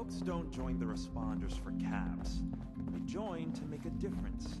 Folks don't join the responders for cabs. They join to make a difference.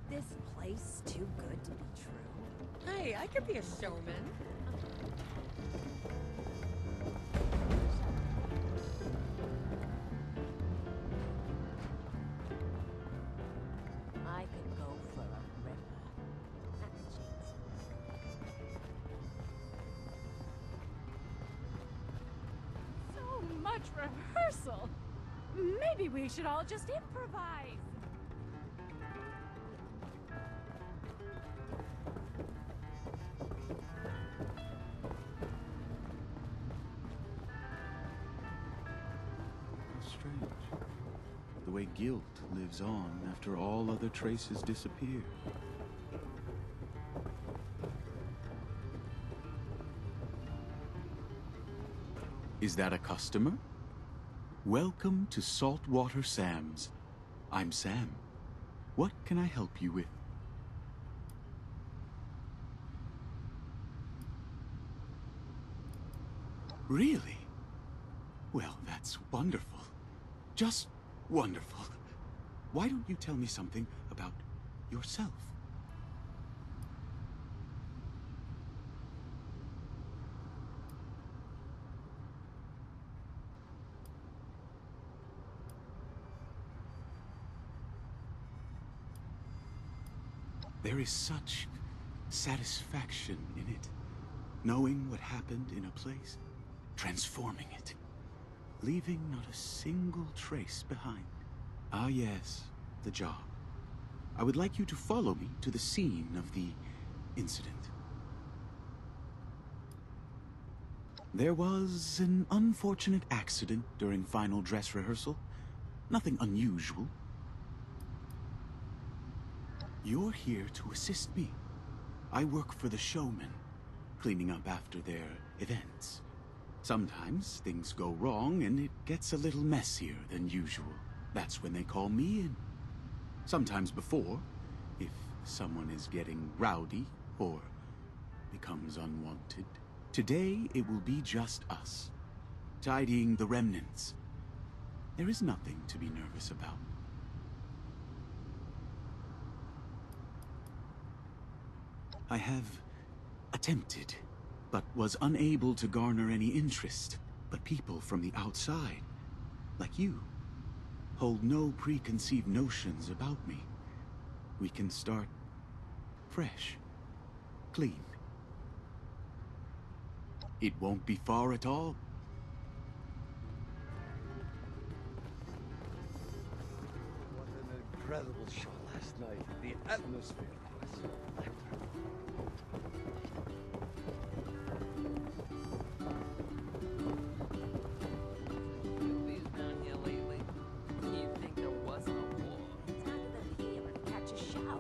This place too good to be true. Hey, I could be a showman. I could go for a ripper. That's So much rehearsal. Maybe we should all just improvise. Strange. The way guilt lives on after all other traces disappear. Is that a customer? Welcome to Saltwater Sam's. I'm Sam. What can I help you with? Really? Well, that's wonderful. Just wonderful. Why don't you tell me something about yourself? There is such satisfaction in it. Knowing what happened in a place, transforming it. Leaving not a single trace behind. Ah yes, the job. I would like you to follow me to the scene of the incident. There was an unfortunate accident during final dress rehearsal. Nothing unusual. You're here to assist me. I work for the Showman, cleaning up after their events. Sometimes things go wrong and it gets a little messier than usual. That's when they call me in. Sometimes before, if someone is getting rowdy or becomes unwanted. Today it will be just us, tidying the remnants. There is nothing to be nervous about. I have attempted, but was unable to garner any interest. But people from the outside, like you, hold no preconceived notions about me. We can start fresh, clean. It won't be far at all. What an incredible show last night. The atmosphere was electric. These down here lately. You think there wasn't a war? It's under the pier and catch a show.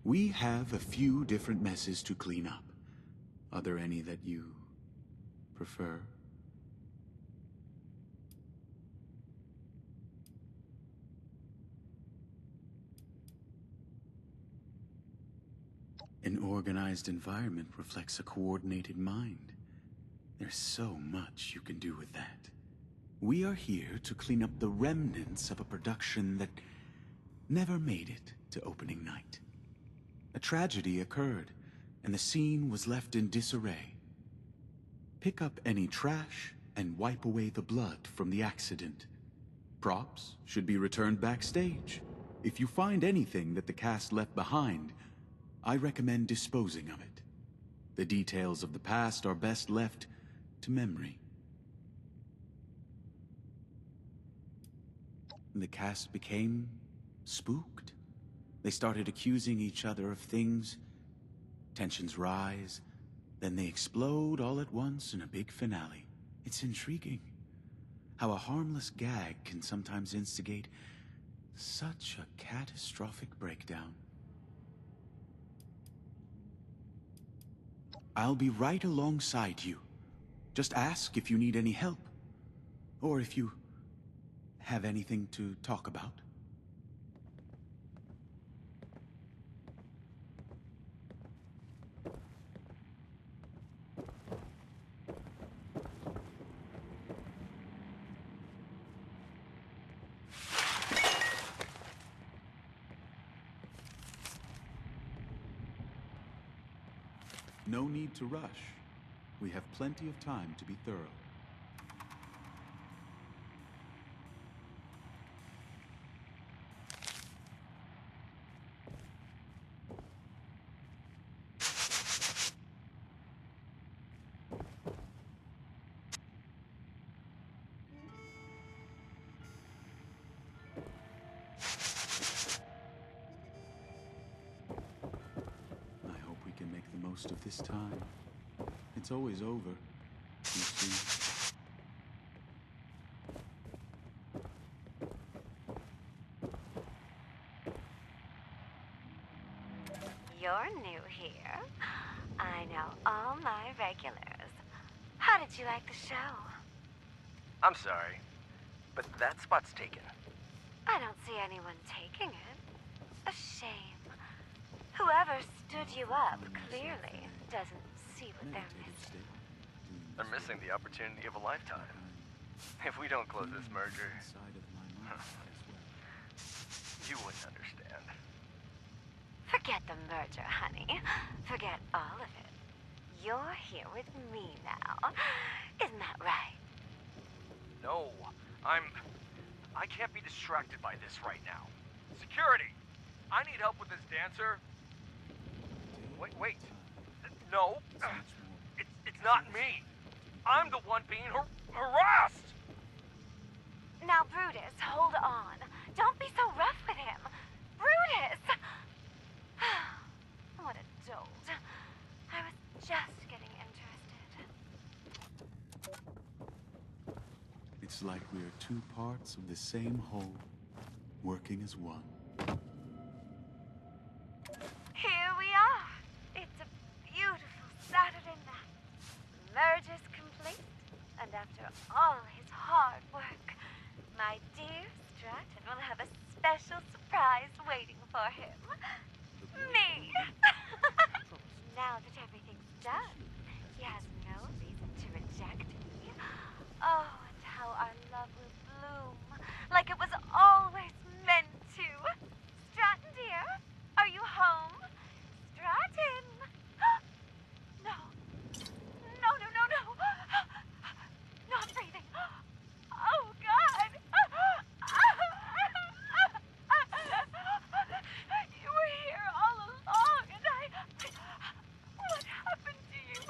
We have a few different messes to clean up. Are there any that you prefer? An organized environment reflects a coordinated mind. There's so much you can do with that. We are here to clean up the remnants of a production that never made it to opening night. A tragedy occurred, and the scene was left in disarray. Pick up any trash and wipe away the blood from the accident. Props should be returned backstage. If you find anything that the cast left behind, I recommend disposing of it. The details of the past are best left to memory. The cast became spooked. They started accusing each other of things. Tensions rise, then they explode all at once in a big finale. It's intriguing how a harmless gag can sometimes instigate such a catastrophic breakdown. I'll be right alongside you. Just ask if you need any help, or if you have anything to talk about. No need to rush. We have plenty of time to be thorough. Most of this time. It's always over, you see. You're new here. I know all my regulars. How did you like the show? I'm sorry, but that spot's taken. I don't see anyone taking it. A shame. Whoever stood you up clearly doesn't see what they're missing. They're missing the opportunity of a lifetime. If we don't close this merger, you wouldn't understand. Forget the merger, honey. Forget all of it. You're here with me now. Isn't that right? No, I can't be distracted by this right now. Security! I need help with this dancer. Wait. No. It's not me. I'm the one being harassed! Now, Brutus, hold on. Don't be so rough with him. Brutus! What a dolt. I was just getting interested. It's like we're two parts of the same whole, working as one. Here we are. It's a beautiful Saturday night. The merge is complete, and after all his hard work, my dear Stratton will have a special surprise waiting for him. Me! Now that everything's done, he has no reason to reject me. Oh, and how our love will bloom, like it was always meant to. Stratton, dear, are you home? Stratton! No. No. Not breathing. Oh, God! You were here all along, and what happened to you?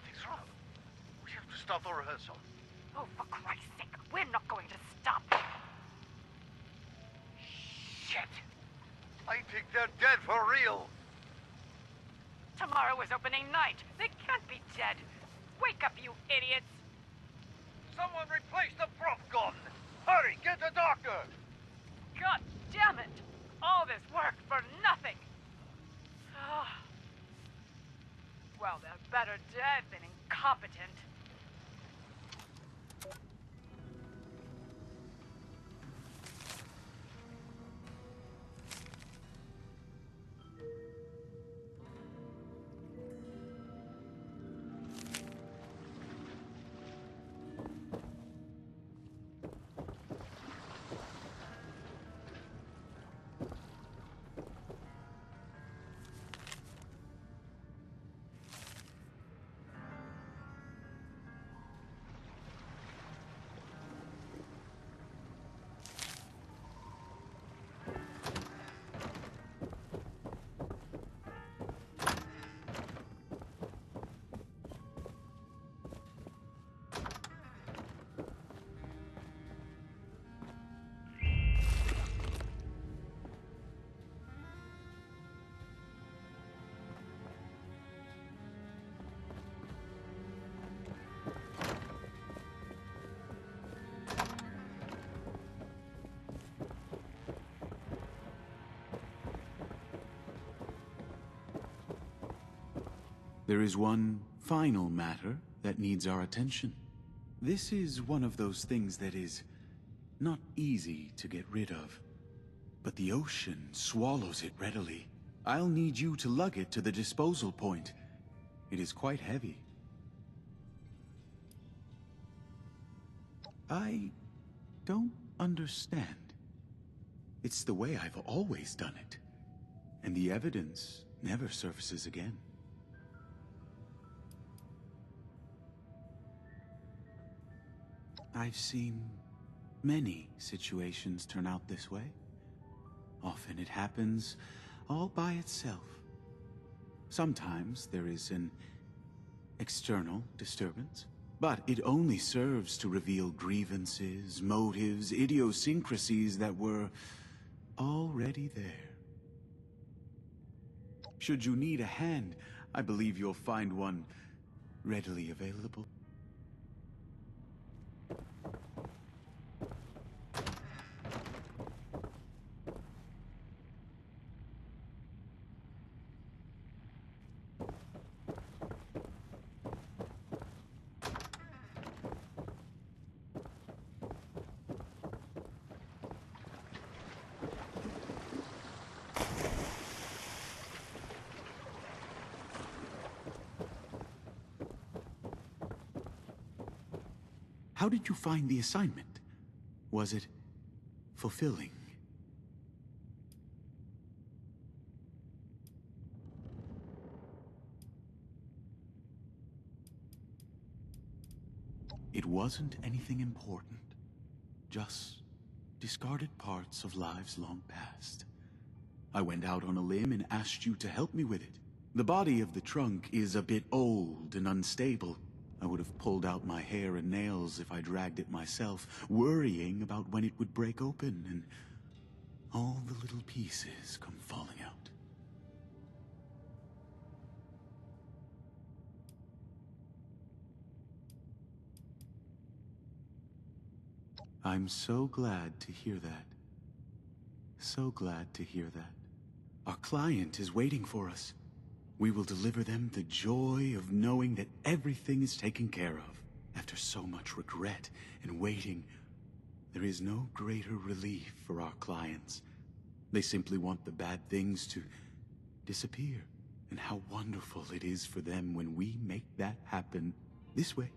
Nothing's wrong. We have to stop the rehearsal. Oh, for Christ's sake, we're not going to stop. Shit! I think they're dead for real. Tomorrow is opening night. They can't be dead. Wake up, you idiots. Someone replace the prop gun! Hurry, get the doctor! God damn it! All this work for nothing. Well, they're better dead than incompetent. There is one final matter that needs our attention. This is one of those things that is not easy to get rid of, but the ocean swallows it readily. I'll need you to lug it to the disposal point. It is quite heavy. I don't understand. It's the way I've always done it, and the evidence never surfaces again. I've seen many situations turn out this way. Often it happens all by itself. Sometimes there is an external disturbance, but it only serves to reveal grievances, motives, idiosyncrasies that were already there. Should you need a hand, I believe you'll find one readily available. How did you find the assignment? Was it fulfilling? It wasn't anything important. Just discarded parts of lives long past. I went out on a limb and asked you to help me with it. The body of the trunk is a bit old and unstable. I would have pulled out my hair and nails if I dragged it myself, worrying about when it would break open and all the little pieces come falling out. I'm so glad to hear that. So glad to hear that. Our client is waiting for us. We will deliver them the joy of knowing that everything is taken care of. After so much regret and waiting, there is no greater relief for our clients. They simply want the bad things to disappear. And how wonderful it is for them when we make that happen this way.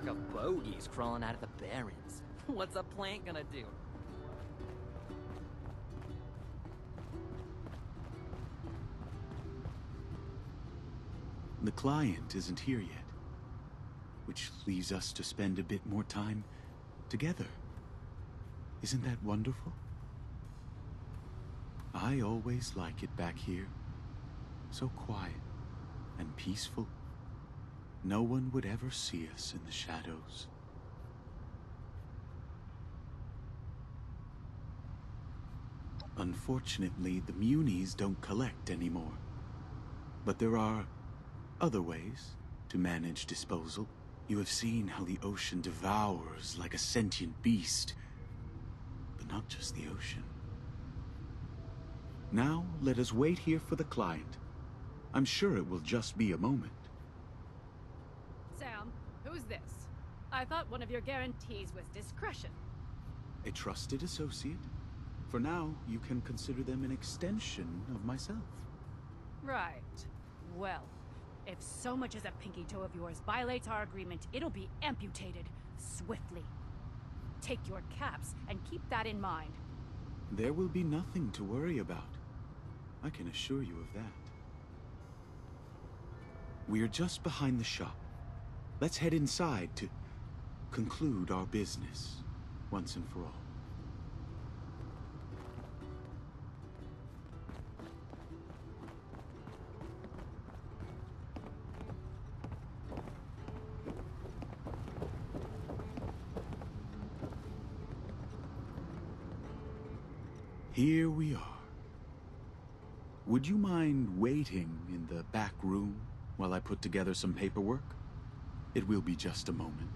flock of bogies crawling out of the barrens. What's a plant gonna do? The client isn't here yet, which leaves us to spend a bit more time together. Isn't that wonderful? I always like it back here. So quiet and peaceful. No one would ever see us in the shadows. Unfortunately, the Muni's don't collect anymore. But there are other ways to manage disposal. You have seen how the ocean devours like a sentient beast. But not just the ocean. Now, let us wait here for the client. I'm sure it will just be a moment. Sam, who's this? I thought one of your guarantees was discretion. A trusted associate. For now, you can consider them an extension of myself. Right. Well, if so much as a pinky toe of yours violates our agreement, it'll be amputated swiftly. Take your caps and keep that in mind. There will be nothing to worry about. I can assure you of that. We are just behind the shop. Let's head inside to conclude our business once and for all. Here we are. Would you mind waiting in the back room while I put together some paperwork? It will be just a moment.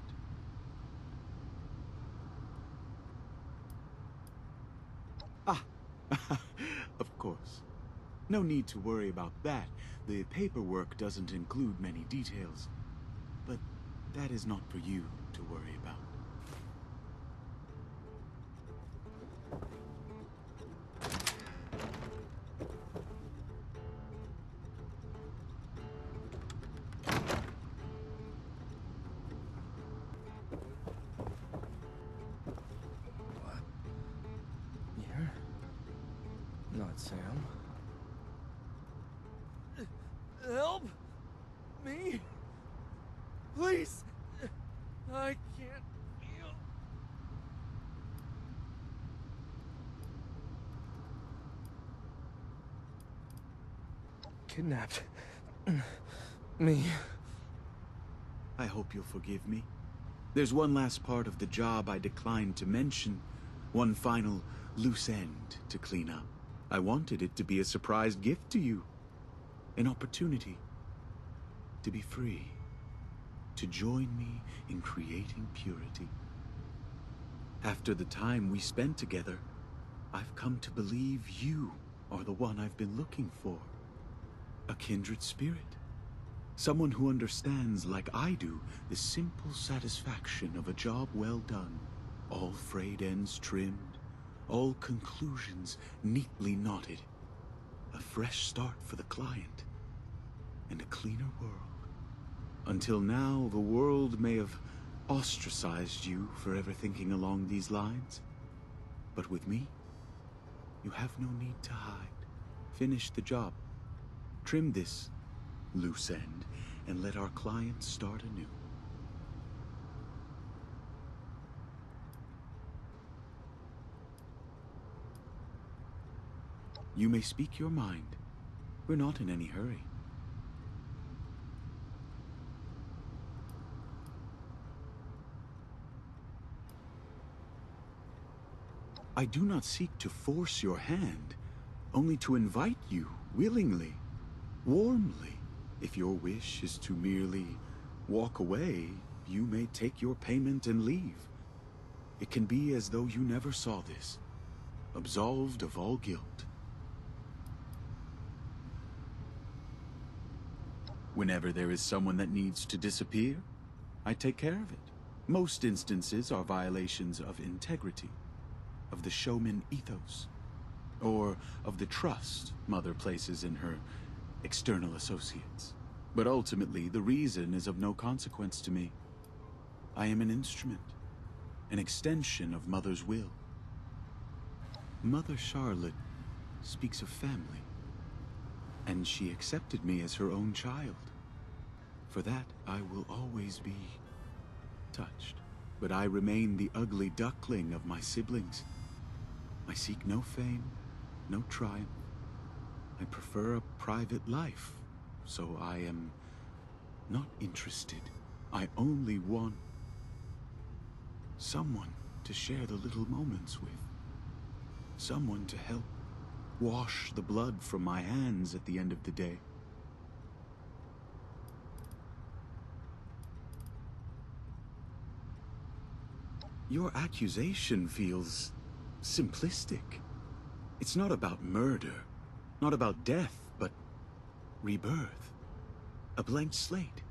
Ah, of course. No need to worry about that. The paperwork doesn't include many details. But that is not for you to worry about. Not Sam. Help me, please. I can't feel. Kidnapped. Me. I hope you'll forgive me. There's one last part of the job I declined to mention. One final loose end to clean up. I wanted it to be a surprise gift to you. An opportunity to be free. To join me in creating purity. After the time we spent together, I've come to believe you are the one I've been looking for. A kindred spirit. Someone who understands, like I do, the simple satisfaction of a job well done. All frayed ends trimmed. All conclusions neatly knotted. A fresh start for the client. And a cleaner world. Until now, the world may have ostracized you for ever thinking along these lines. But with me, you have no need to hide. Finish the job. Trim this loose end and let our client start anew. You may speak your mind. We're not in any hurry. I do not seek to force your hand, only to invite you willingly, warmly. If your wish is to merely walk away, you may take your payment and leave. It can be as though you never saw this, absolved of all guilt. Whenever there is someone that needs to disappear, I take care of it. Most instances are violations of integrity, of the Showman ethos, or of the trust Mother places in her external associates. But ultimately, the reason is of no consequence to me. I am an instrument, an extension of Mother's will. Mother Charlotte speaks of family, and she accepted me as her own child. For that, I will always be touched. But I remain the ugly duckling of my siblings. I seek no fame, no triumph. I prefer a private life, so I am not interested. I only want someone to share the little moments with. Someone to help wash the blood from my hands at the end of the day. Your accusation feels simplistic. It's not about murder, not about death, but rebirth. A blank slate,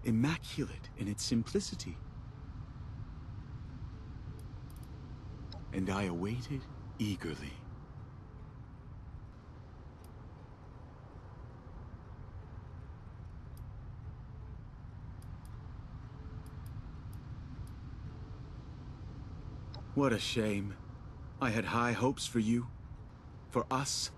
immaculate in its simplicity. And I awaited eagerly. What a shame. I had high hopes for you, for us.